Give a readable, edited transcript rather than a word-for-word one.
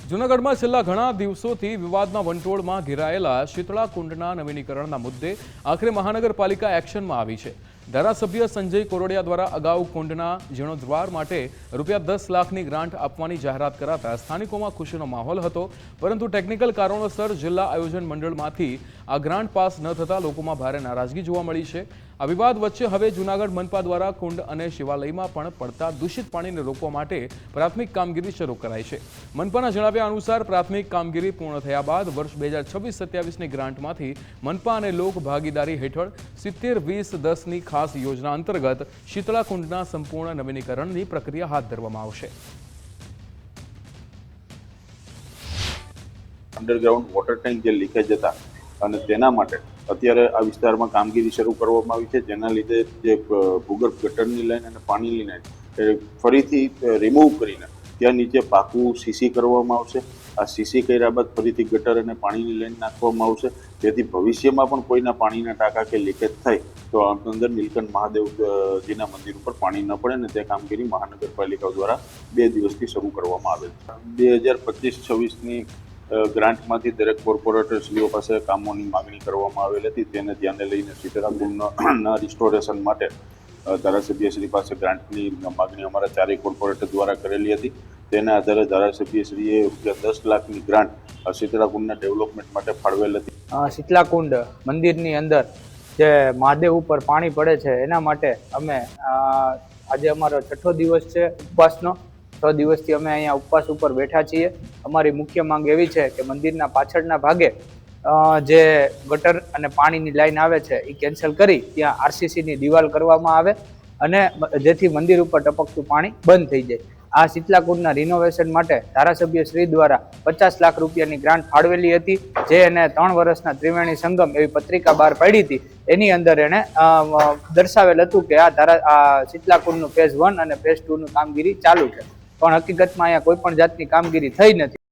જૂનાગઢમાં છેલ્લા ઘણા દિવસોથી વિવાદના વંટોળમાં ઘેરાયેલા શીતળા કુંડના નવીનીકરણના મુદ્દે આખરે મહાનગરપાલિકા એક્શનમાં આવી છે। ધારાસભ્ય સંજય કોરડિયા દ્વારા અગાઉ કુંડના જીર્ણોદ્ધાર માટે ₹10 લાખની ગ્રાન્ટ આપવાની જાહેરાત કરાતા સ્થાનિકોમાં ખુશીનો માહોલ હતો, પરંતુ ટેકનિકલ કારણોસર જિલ્લા આયોજન મંડળમાંથી આ ગ્રાન્ટ પાસ ન થતા લોકોમાં ભારે નારાજગી જોવા મળી છે। આ વિવાદ વચ્ચે હવે જૂનાગઢ મનપા દ્વારા કુંડ અને શિવાલયમાં પણ પડતા દૂષિત પાણીને રોકવા માટે પ્રાથમિક કામગીરી શરૂ કરાઈ છે। મનપાના જણાવ્યા અનુસાર પ્રાથમિક કામગીરી પૂર્ણ થયા બાદ વર્ષ 2026-27ની ગ્રાન્ટમાંથી મનપા અને લોક ભાગીદારી હેઠળ 70-20-10ની ખાસ યોજના અંતર્ગત શીતળા કુંડના સંપૂર્ણ નવીનીકરણની પ્રક્રિયા હાથ ધરવામાં આવશે। અંડરગ્રાઉન્ડ વોટર ટેન્ક જે લીકેજ હતા અને તેના માટે અત્યારે આ વિસ્તારમાં કામગીરી શરૂ કરવામાં આવી છે, જેના લીધે જે ભૂગર્ભ ગટરની લાઈન અને પાણીની લાઈન ફરીથી રિમૂવ કરીને ત્યાં નીચે પાકું સીસી કરવામાં આવશે। આ સીસી કર્યા બાદ ફરીથી ગટર અને પાણીની લાઈન નાખવામાં આવશે, જેથી ભવિષ્યમાં પણ કોઈના પાણીના ટાંકા કે લીકેજ થાય તો અંદર નીલકંઠ મહાદેવજીના મંદિર ઉપર પાણી ન પડે, ને તે કામગીરી મહાનગરપાલિકા દ્વારા 2 દિવસથી શરૂ કરવામાં આવેલ છે। 2025-26ની ગ્રાન્ટમાંથી દરેક કોર્પોરેટરશ્રીઓ પાસે કામોની માગણી કરવામાં આવેલ હતી, તેને ધ્યાને લઈને શીતળા કુંડના રિસ્ટોરેશન માટે ધારાસભ્યશ્રી પાસે ગ્રાન્ટની માગણી અમારા 4 કોર્પોરેટર દ્વારા કરેલી હતી। તેના આધારે ધારાસભ્યશ્રીએ ₹10 લાખની ગ્રાન્ટ શીતળા કુંડના ડેવલપમેન્ટ માટે ફાળવેલ હતી। શીતળા કુંડ મંદિરની અંદર જે મહાદેવ ઉપર પાણી પડે છે એના માટે અમે આજે અમારો 6થો દિવસ છે ઉપવાસનો। 6 દિવસથી અમે અહીંયા ઉપવાસ ઉપર બેઠા છીએ। અમારી મુખ્ય માંગ એવી છે કે મંદિરના પાછળના ભાગે જે ગટર અને પાણીની લાઈન આવે છે એ કેન્સલ કરી ત્યાં આરસીસીની દિવાલ કરવામાં આવે અને જેથી મંદિર ઉપર ટપકતું પાણી બંધ થઈ જાય। આ શીતળા કુંડના રિનોવેશન માટે ધારાસભ્ય શ્રી દ્વારા ₹50 લાખ ની ગ્રાન્ટ ફાળવેલી હતી, જે એને 3 વર્ષના ત્રિવેણી સંગમ એવી પત્રિકા બહાર પાડી હતી। એની અંદર એને દર્શાવેલ હતું કે આ શીતળા કુંડનું ફેઝ 1 અને ફેઝ 2નું કામગીરી ચાલુ છે, પણ હકીકતમાં અહીંયા કોઈ પણ જાતની કામગીરી થઈ નથી।